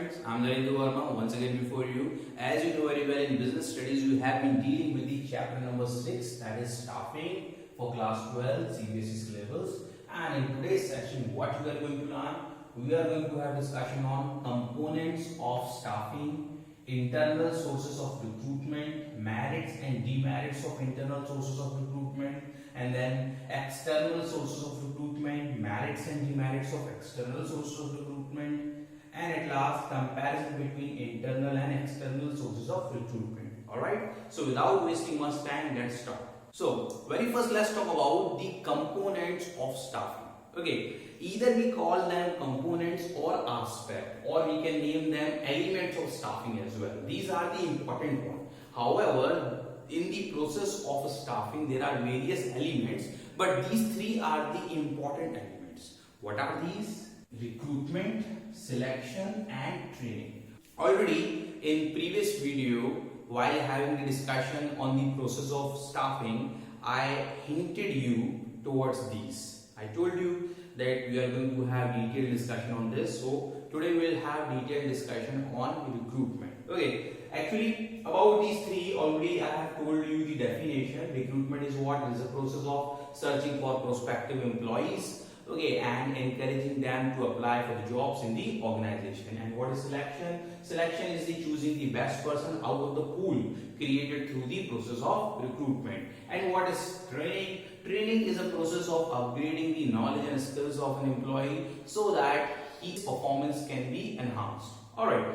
friends, I am Narendra Verma once again before you. As you know very well, in business studies we have been dealing with the chapter number 6, that is staffing for class 12 CBSE syllabus. And in today's session what we are going to learn, we are going to have discussion on components of staffing, internal sources of recruitment, merits and demerits of internal sources of recruitment, and then external sources of recruitment, merits and demerits of external sources of recruitment, and at last comparison between internal and external sources of recruitment. Alright, so without wasting much time, let's start. So very first let's talk about the components of staffing. Okay, either we call them components or aspect, or we can name them elements of staffing as well. These are the important ones. However, in the process of staffing there are various elements, but these three are the important elements. What are these? Recruitment, selection and training. Already in previous video, while having the discussion on the process of staffing, I hinted you towards these. I told you that we are going to have detailed discussion on this. So today we will have detailed discussion on recruitment. Okay, actually about these three already I have told you the definition. Recruitment is what? It is a process of searching for prospective employees, okay, and encouraging them to apply for the jobs in the organization. And what is selection? Selection is the choosing the best person out of the pool created through the process of recruitment. And what is training? Training is a process of upgrading the knowledge and skills of an employee so that his performance can be enhanced. Alright.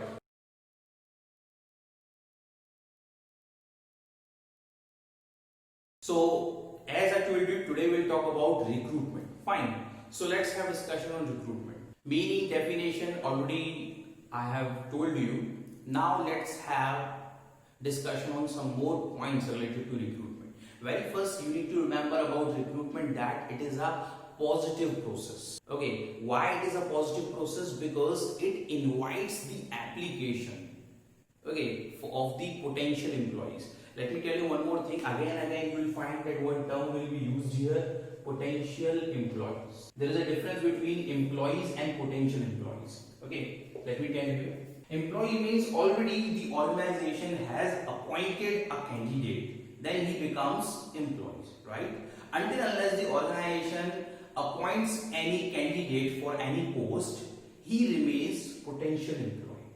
So as I told you, today we'll talk about recruitment. Fine. So let's have discussion on recruitment. Meaning, definition already I have told you. Now let's have discussion on some more points related to recruitment. Very first, you need to remember about recruitment that it is a positive process. Okay, why it is a positive process? Because it invites the application, okay, of the potential employees. Let me tell you one more thing. Again and again you will find that one term will be used here: potential employees. There is a difference between employees and potential employees. Okay, let me tell you. Employee means already the organization has appointed a candidate, then he becomes employees, right? Until unless the organization appoints any candidate for any post, he remains potential employee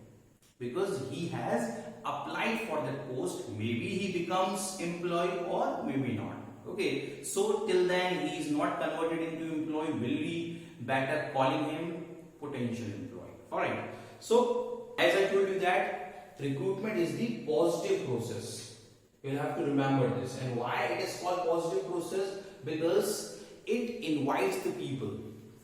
because he has applied for that post. Maybe he becomes employee or maybe not. Okay, so till then he is not converted into employee. Will be better calling him potential employee. Alright, so as I told you that recruitment is the positive process. You have to remember this. And why it is called positive process? Because it invites the people.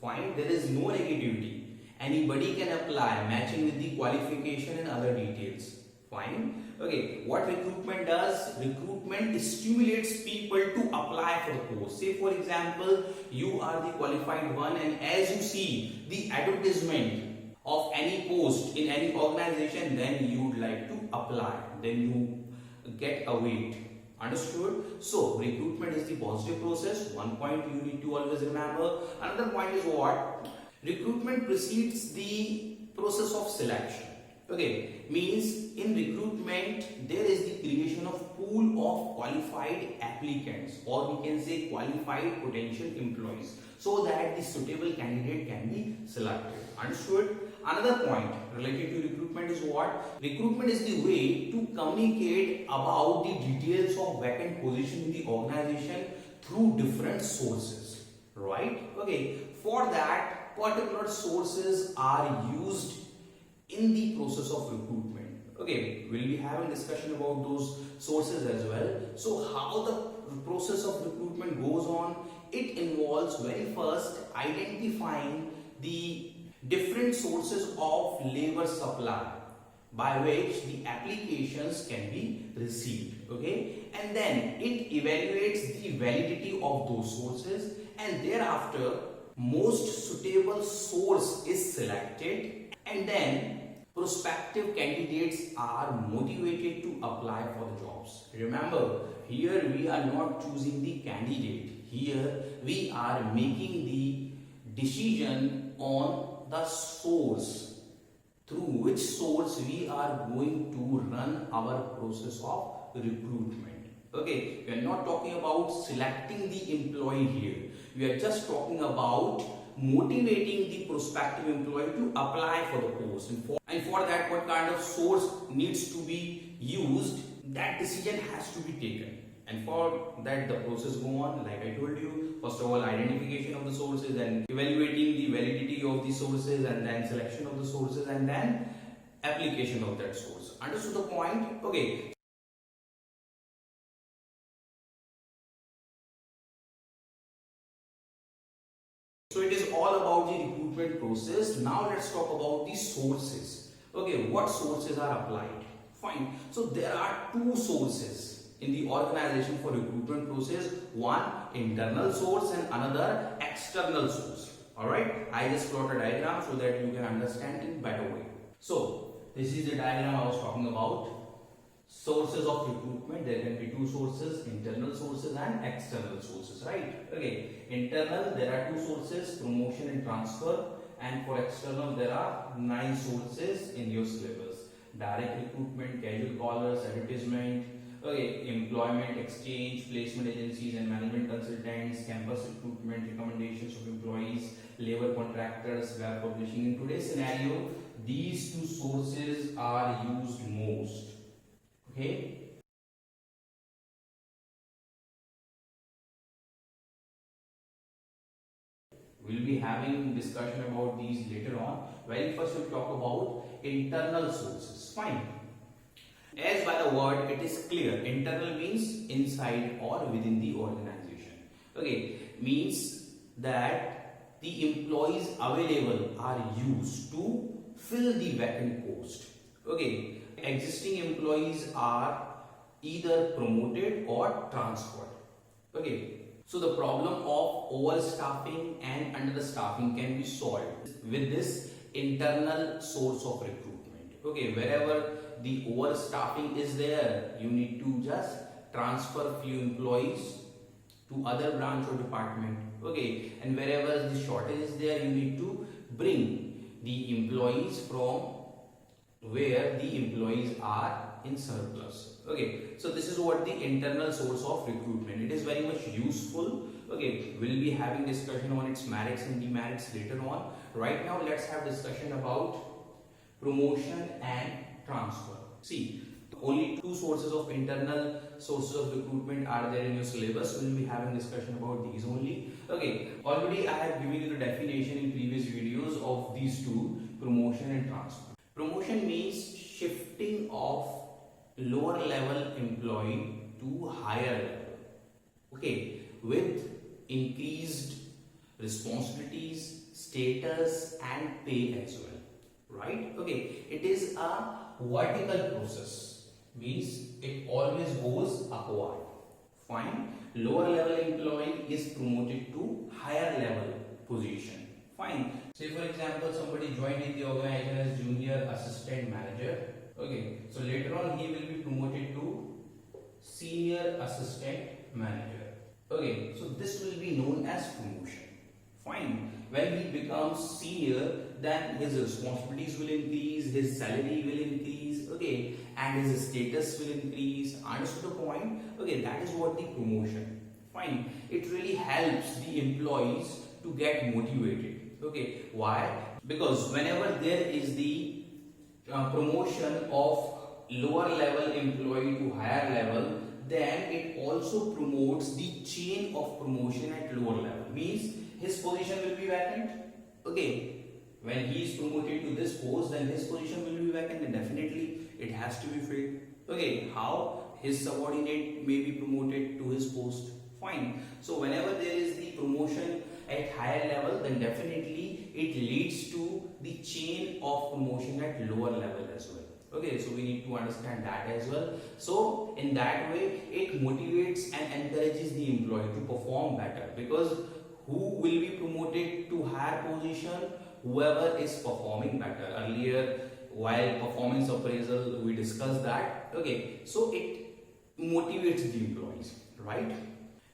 Fine, there is no negativity. Anybody can apply, matching with the qualification and other details. Fine. Okay, what recruitment does? Recruitment stimulates people to apply for the post. Say for example, you are the qualified one, and as you see the advertisement of any post in any organization, then you would like to apply. Then you get a wait. Understood? So recruitment is the positive process. One point you need to always remember. Another point is what? Recruitment precedes the process of selection. Okay, means in recruitment there is the creation of pool of qualified applicants, or we can say qualified potential employees, so that the suitable candidate can be selected. Understood? Another point related to recruitment is what? Recruitment is the way to communicate about the details of vacant position in the organization through different sources, right? Okay, for that particular sources are used in the process of recruitment. Okay, we'll be having discussion about those sources as well. So how the process of recruitment goes on? It involves very first identifying the different sources of labor supply by which the applications can be received. Okay, and then it evaluates the validity of those sources, and thereafter most suitable source is selected, and then prospective candidates are motivated to apply for the jobs. Remember, here we are not choosing the candidate. Here we are making the decision on the source through which source we are going to run our process of recruitment. Okay, we are not talking about selecting the employee here. We are just talking about motivating the prospective employee to apply for the post. And for that, what kind of source needs to be used, that decision has to be taken. And for that, the process go on, like I told you. First of all, identification of the sources, and evaluating the validity of the sources, and then selection of the sources, and then application of that source. Understood the point? Okay. So it is all about the recruitment process. Now let's talk about the sources. Okay, what sources are applied? Fine. So there are two sources in the organization for recruitment process. One internal source and another external source. Alright, I just plot a diagram so that you can understand in better way. So this is the diagram I was talking about. Sources of recruitment, there can be two sources, internal sources and external sources, right? Okay, internal there are two sources, promotion and transfer, and for external there are 9 sources in your syllabus. Direct recruitment, casual callers, advertisement, okay, employment exchange, placement agencies and management consultants, campus recruitment, recommendations of employees, labor contractors, web publishing. In today's scenario, these two sources are used most. Okay. We'll be having discussion about these later on. Very first we'll talk about internal sources. Fine. As by the word it is clear, internal means inside or within the organization. Okay, means that the employees available are used to fill the vacant post. Okay, existing employees are either promoted or transferred. Okay, so the problem of overstaffing and understaffing can be solved with this internal source of recruitment. Okay, wherever the overstaffing is there, you need to just transfer few employees to other branch or department. Okay, and wherever the shortage is there, you need to bring the employees from where the employees are in surplus. Okay, so this is what the internal source of recruitment. It is very much useful. Okay, we'll be having discussion on its merits and demerits later on. Right now, let's have discussion about promotion and transfer. See, only two sources of internal sources of recruitment are there in your syllabus. We'll be having discussion about these only. Okay, already I have given you the definition in previous videos of these two, promotion and transfer. Promotion means shifting of lower level employee to higher level. Okay, with increased responsibilities, status and pay as well. Right? Okay, it is a vertical process, means it always goes upward. Fine. Lower level employee is promoted to higher level position. Fine. Say for example, somebody joined in the organization as junior assistant manager. Okay, so later on he will be promoted to senior assistant manager. Okay, so this will be known as promotion. Fine. When he becomes senior, then his responsibilities will increase, his salary will increase, okay, and his status will increase. Understood the point? Okay, that is what the promotion. Fine. It really helps the employees to get motivated. Okay, why? Because whenever there is the promotion of lower level employee to higher level, then it also promotes the chain of promotion at lower level. Means his position will be vacant. Okay, when he is promoted to this post, then his position will be vacant, and definitely it has to be filled. Okay, how? His subordinate may be promoted to his post. Fine. So whenever there is the promotion at higher level, then definitely it leads to the chain of promotion at lower level as well. Okay, so we need to understand that as well. So in that way, it motivates and encourages the employee to perform better, because who will be promoted to higher position? Whoever is performing better. Earlier, while performance appraisal, we discussed that. Okay, so it motivates the employees, right?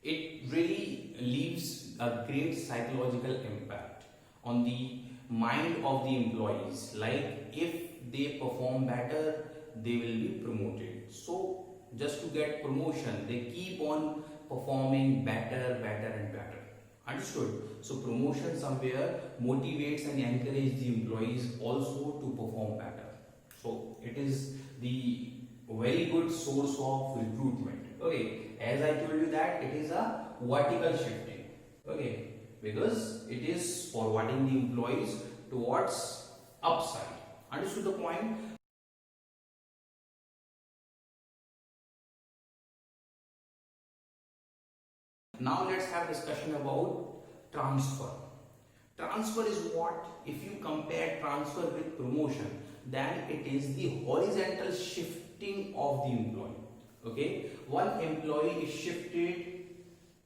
It really leaves a great psychological impact on the mind of the employees. Like if they perform better, they will be promoted. So just to get promotion, they keep on performing better, better and better. Understood? So promotion somewhere motivates and encourages the employees also to perform better. So it is the very good source of recruitment. Okay, as I told you that it is a vertical shifting. Okay, because it is forwarding the employees towards upside. Understood the point? Now let's have discussion about transfer. Transfer is what? If you compare transfer with promotion, then it is the horizontal shifting of the employee. Okay, one employee is shifted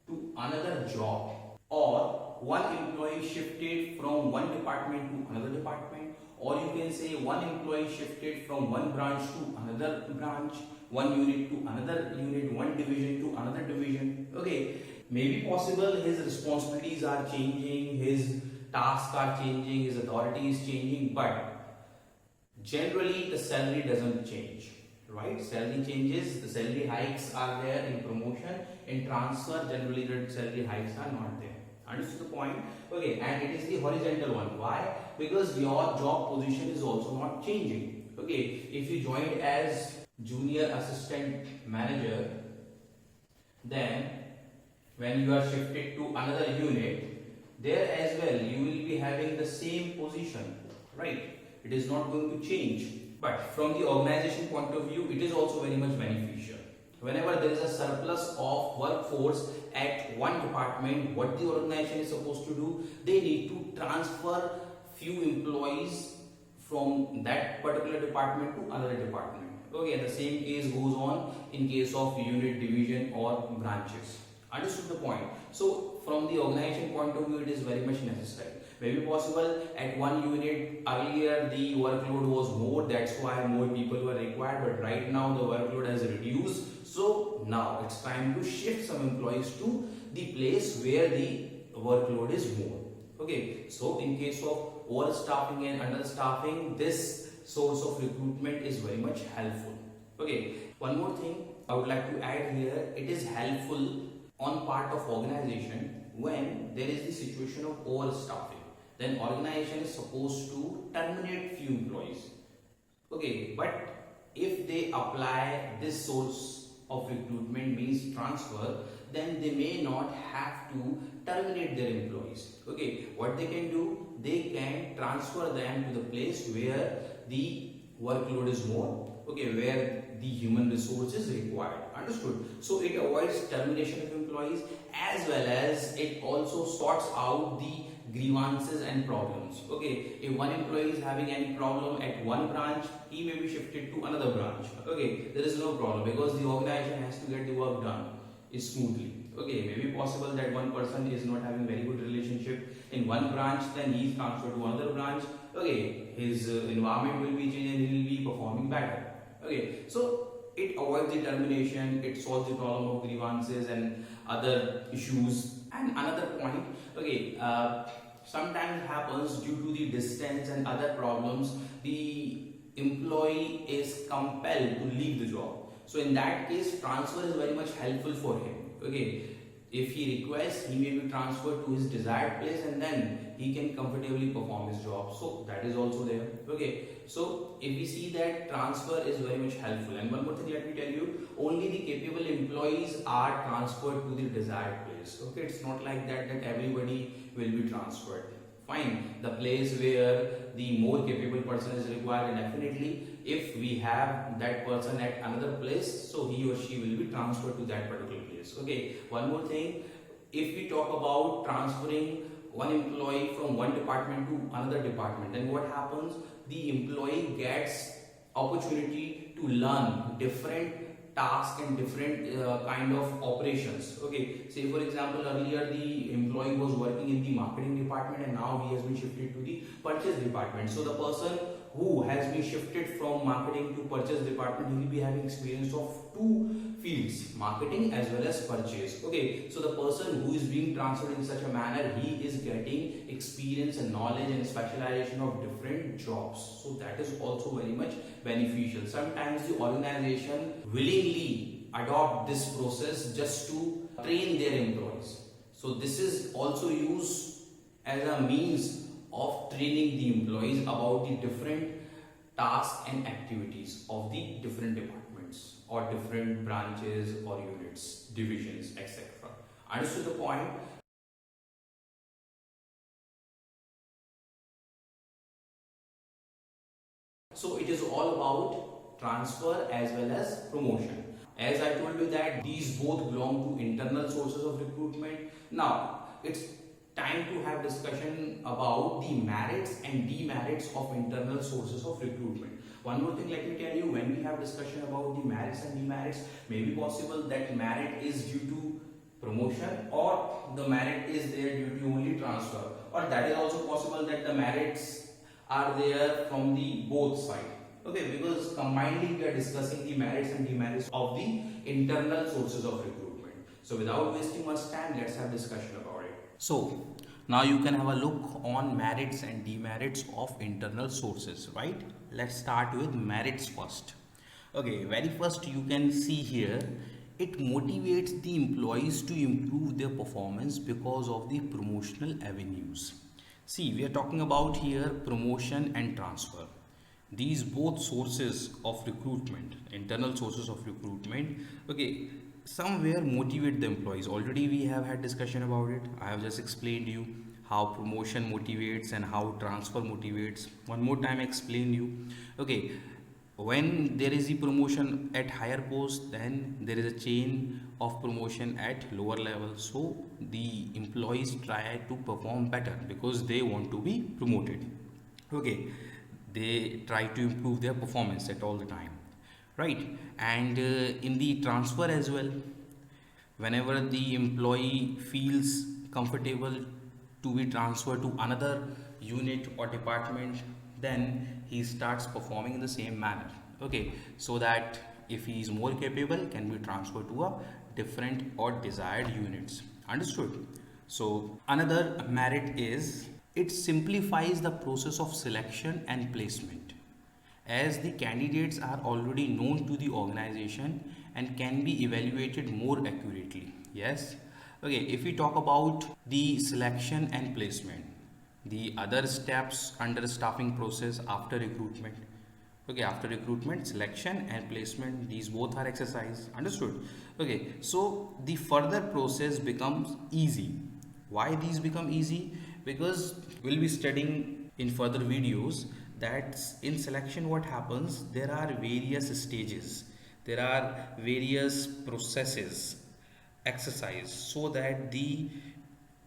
to another job, or one employee shifted from one department to another department, or you can say one employee shifted from one branch to another branch, one unit to another unit, one division to another division. Okay, maybe possible his responsibilities are changing, his tasks are changing, his authority is changing, but generally the salary doesn't change, right? Salary changes, the salary hikes are there in promotion. In transfer, generally the salary hikes are not there. Understood the point? Okay, and it is the horizontal one. Why? Because your job position is also not changing. Okay, if you joined as junior assistant manager, then when you are shifted to another unit, there as well you will be having the same position, right? It is not going to change. But from the organization point of view, it is also very much beneficial. Whenever there is a surplus of workforce at one department, what the organization is supposed to do, they need to transfer few employees from that particular department to another department. Okay, and the same case goes on in case of unit, division or branches. Understood the point? So from the organization point of view, it is very much necessary. Maybe possible at one unit earlier the workload was more, that's why more people were required, but right now the workload has reduced. So now it's time to shift some employees to the place where the workload is more. Okay, so in case of overstaffing and understaffing, this source of recruitment is very much helpful. Okay, one more thing I would like to add here, it is helpful on part of organization when there is the situation of overstaffing. Then organization is supposed to terminate few employees. Okay, but if they apply this source of recruitment, means transfer, then they may not have to terminate their employees. Okay, what they can do, they can transfer them to the place where the workload is more, okay, where the human resource is required. Understood? So it avoids termination of employees, as well as it also sorts out the grievances and problems. Okay, if one employee is having any problem at one branch, he may be shifted to another branch. Okay, there is no problem because the organization has to get the work done smoothly. Okay, maybe possible that one person is not having very good relationship in one branch, then he is transferred to another branch. Okay, his environment will be changed and he will be performing better. Okay, so it avoids the termination, it solves the problem of grievances and other issues. And another point, okay, sometimes happens due to the distance and other problems, the employee is compelled to leave the job. So in that case, transfer is very much helpful for him. Okay, if he requests, he may be transferred to his desired place and then he can comfortably perform his job. So that is also there. Okay, so if we see that transfer is very much helpful. And one more thing, let me tell you, only the capable employees are transferred to the desired place. Okay, it's not like that everybody will be transferred. Fine, the place where the more capable person is required, definitely if we have that person at another place, so he or she will be transferred to that particular place. Okay, one more thing, if we talk about transferring one employee from one department to another department, then what happens? The employee gets opportunity to learn different tasks and different kind of operations. Okay, say for example, earlier the employee was working in the marketing department and now he has been shifted to the purchase department. So the person who has been shifted from marketing to purchase department, he will be having experience of two fields, marketing as well as purchase. Okay, so the person who is being transferred in such a manner, he is getting experience and knowledge and specialization of different jobs. So that is also very much beneficial. Sometimes the organization willingly adopt this process just to train their employees. So this is also used as a means of training the employees about the different tasks and activities of the different departments or different branches or units, divisions, etc. Understood the point? So it is all about transfer as well as promotion. As I told you that these both belong to internal sources of recruitment. Now it's time to have discussion about the merits and demerits of internal sources of recruitment. One more thing, let me tell you, when we have discussion about the merits and demerits, may be possible that merit is due to promotion or the merit is there due to only transfer, or that is also possible that the merits are there from the both side. Okay, because combinedly we are discussing the merits and demerits of the internal sources of recruitment. So without wasting much time, let's have discussion about it. So now you can have a look on merits and demerits of internal sources, right? Let's start with merits first. Okay, very first you can see here, it motivates the employees to improve their performance because of the promotional avenues. See, we are talking about here promotion and transfer. These both sources of recruitment, internal sources of recruitment, okay, somewhere motivate the employees. Already we have had discussion about it. I have just explained you how promotion motivates and how transfer motivates. One more time I explain you. Okay, when there is a promotion at higher post, then there is a chain of promotion at lower level. So the employees try to perform better because they want to be promoted. Okay, they try to improve their performance at all the time, right? And in the transfer as well, whenever the employee feels comfortable to be transferred to another unit or department, then he starts performing in the same manner. Okay, so that if he is more capable, can be transferred to a different or desired units. Understood? So another merit is it simplifies the process of selection and placement, as the candidates are already known to the organization and can be evaluated more accurately. Yes. Okay, if we talk about the selection and placement, the other steps under staffing process after recruitment. Okay, after recruitment, selection and placement, these both are exercise. Understood? Okay, so the further process becomes easy. Why these become easy? Because we'll be studying in further videos that in selection what happens, there are various stages, there are various processes exercise so that the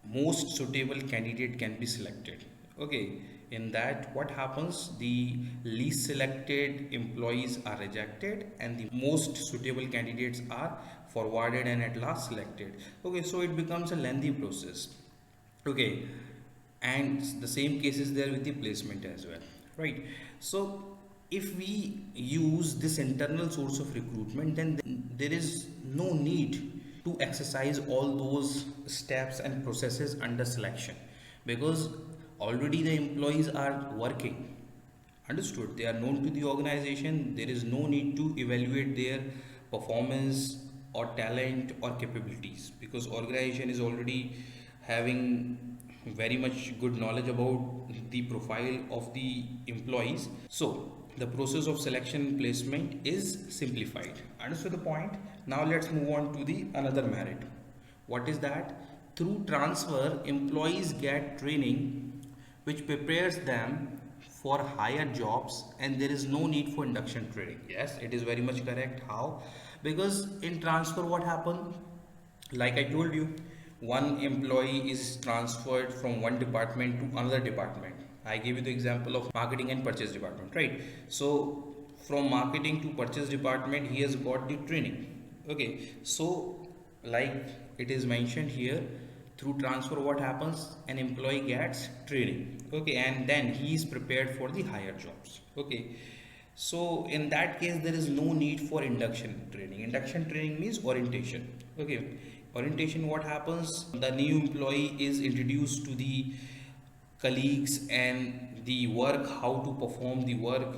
most suitable candidate can be selected. Okay, in that what happens, the least selected employees are rejected and the most suitable candidates are forwarded and at last selected. Okay, so it becomes a lengthy process. Okay, and the same case is there with the placement as well, right? So if we use this internal source of recruitment, then there is no need to exercise all those steps and processes under selection, because already the employees are working. Understood? They are known to the organization. There is no need to evaluate their performance or talent or capabilities, because organization is already having very much good knowledge about the profile of the employees. So the process of selection and placement is simplified. Understood the point? Now let's move on to the another merit. What is that? Through transfer, employees get training which prepares them for higher jobs, and there is no need for induction training. Yes, it is very much correct. How? Because in transfer what happened? Like I told you, one employee is transferred from one department to another department. I gave you the example of marketing and purchase department, right? So from marketing to purchase department, he has got the training. Okay, so like it is mentioned here, through transfer what happens, an employee gets training, okay, and then he is prepared for the higher jobs, okay. So in that case there is no need for induction training. Induction training means orientation, okay. Orientation, what happens, the new employee is introduced to the colleagues and the work, how to perform the work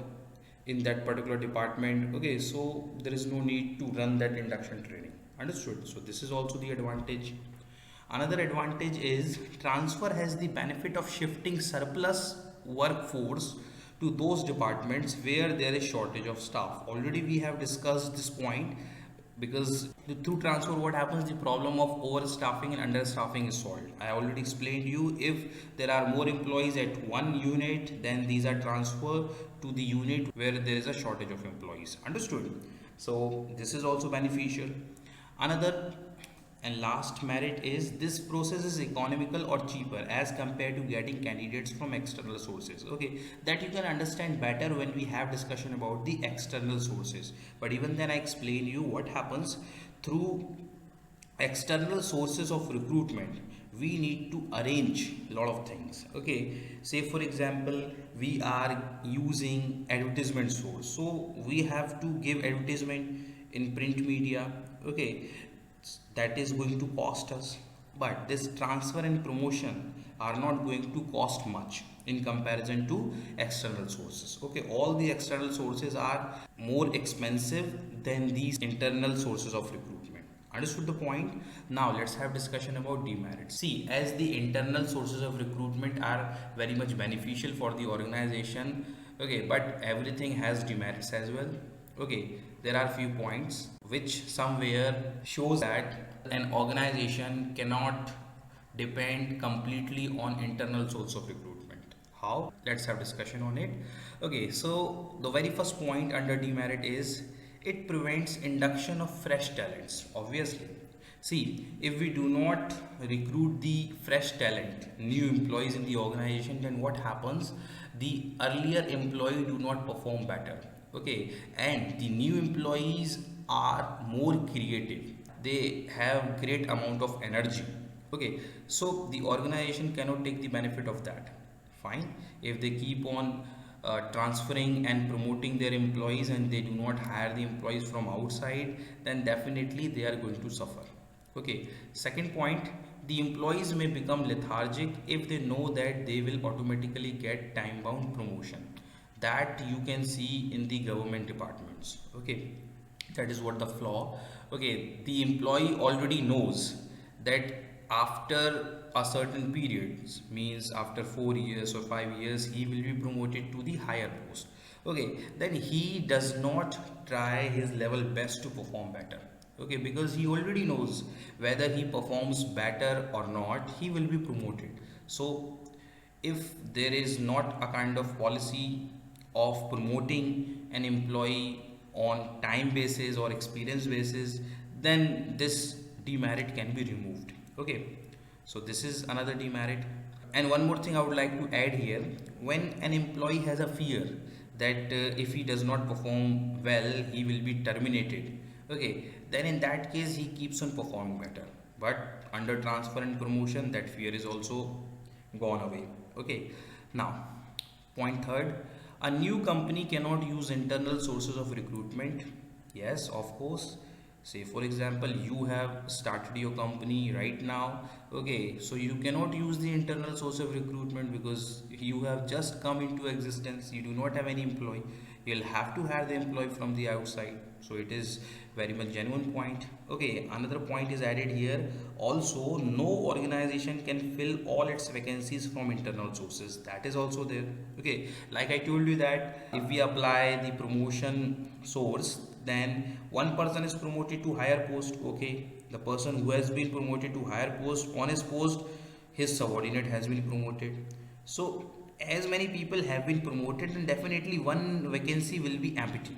in that particular department, okay. So there is no need to run that induction training, understood. So this is also the advantage. Another advantage is transfer has the benefit of shifting surplus workforce to those departments where there is shortage of staff. Already we have discussed this point, because through transfer what happens, the problem of overstaffing and understaffing is solved. I already explained you, if there are more employees at one unit, then these are transferred to the unit where there is a shortage of employees, understood. So this is also beneficial. Another and last merit is this process is economical or cheaper as compared to getting candidates from external sources, okay. That you can understand better when we have discussion about the external sources, but even then I explain you what happens through external sources of recruitment. We need to arrange a lot of things, okay. Say for example, we are using advertisement source, so we have to give advertisement in print media, okay. That is going to cost us, but this transfer and promotion are not going to cost much in comparison to external sources, okay. All the external sources are more expensive than these internal sources of recruitment, understood the point. Now let's have discussion about demerits. See, as the internal sources of recruitment are very much beneficial for the organization, okay, but everything has demerits as well, okay. There are few points which somewhere shows that an organization cannot depend completely on internal source of recruitment. How? Let's have discussion on it. Okay, so the very first point under demerit is it prevents induction of fresh talents, obviously. See, if we do not recruit the fresh talent, new employees in the organization, then what happens? The earlier employee do not perform better, okay, and the new employees are more creative, they have great amount of energy, okay. So the organization cannot take the benefit of that, fine. If they keep on transferring and promoting their employees and they do not hire the employees from outside, then definitely they are going to suffer, okay. Second point, the employees may become lethargic if they know that they will automatically get time bound promotion. That you can see in the government departments, okay. That is what the flaw, okay. The employee already knows that after a certain period, means after 4 years or 5 years, he will be promoted to the higher post, okay. Then he does not try his level best to perform better, okay, because he already knows whether he performs better or not, he will be promoted. So if there is not a kind of policy of promoting an employee on time basis or experience basis, then this demerit can be removed, okay. So this is another demerit. And one more thing I would like to add here, when an employee has a fear that if he does not perform well he will be terminated, okay, then in that case he keeps on performing better, but under transfer and promotion that fear is also gone away, okay. Now point third, a new company cannot use internal sources of recruitment. Yes, of course. Say for example, you have started your company right now, okay, so you cannot use the internal source of recruitment because you have just come into existence, you do not have any employee, you'll have to hire the employee from the outside. So it is very much genuine point, okay. Another point is added here also, no organization can fill all its vacancies from internal sources, that is also there, okay. Like I told you that if we apply the promotion source, then one person is promoted to higher post, okay. The person who has been promoted to higher post, on his post his subordinate has been promoted. So as many people have been promoted, then definitely one vacancy will be empty,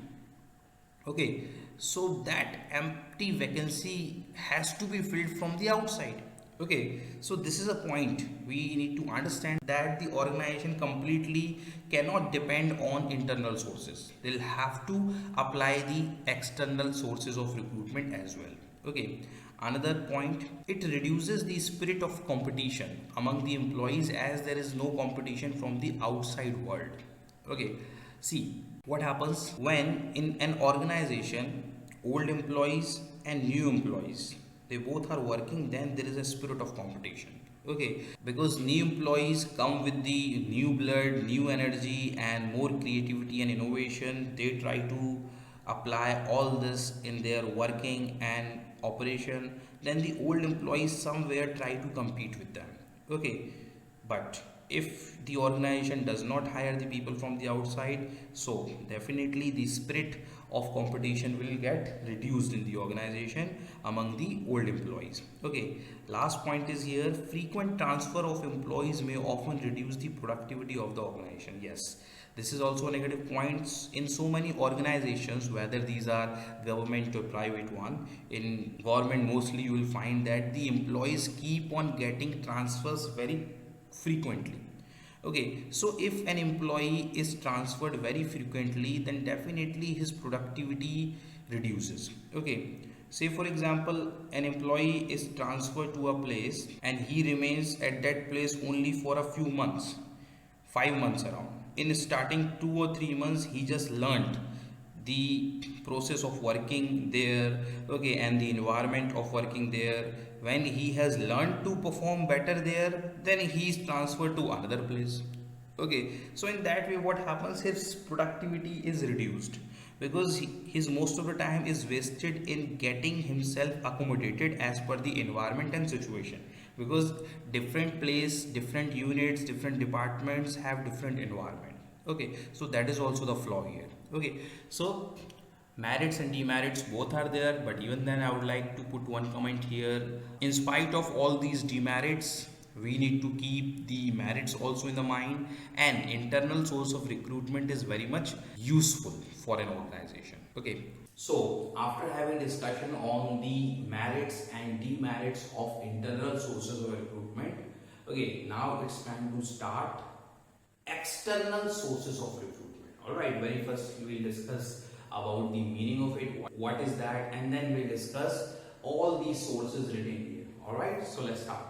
okay. So that empty vacancy has to be filled from the outside, okay. So this is a point we need to understand, that the organization completely cannot depend on internal sources, they'll have to apply the external sources of recruitment as well, okay. Another point, it reduces the spirit of competition among the employees as there is no competition from the outside world. Okay, see what happens when in an organization old employees and new employees they both are working, then there is a spirit of competition. Okay, because new employees come with the new blood, new energy, and more creativity and innovation. They try to apply all this in their working and operation. Then the old employees somewhere try to compete with them. Okay, but if the organization does not hire the people from the outside, so definitely the spirit of competition will get reduced in the organization among the old employees. Okay, last point is here, frequent transfer of employees may often reduce the productivity of the organization. Yes, this is also a negative point in so many organizations, whether these are government or private one. In government mostly you will find that the employees keep on getting transfers very frequently. Okay, so if an employee is transferred very frequently, then definitely his productivity reduces. Okay, say for example, an employee is transferred to a place and he remains at that place only for a few months, 5 months around. In starting 2 or 3 months, he just learned the process of working there, okay, and the environment of working there. When he has learned to perform better there, then he is transferred to another place. Okay, so in that way, what happens? His productivity is reduced because his most of the time is wasted in getting himself accommodated as per the environment and situation, because different place, different units, different departments have different environment. Okay, so that is also the flaw here. Okay, so merits and demerits both are there, but even then I would like to put one comment here. In spite of all these demerits, we need to keep the merits also in the mind, and internal source of recruitment is very much useful for an organization. Okay, so after having discussion on the merits and demerits of internal sources of recruitment, okay, now it's time to start external sources of recruitment. All right, very first we will discuss about the meaning of it, what is that, and then we'll discuss all these sources written here. All right, so let's start.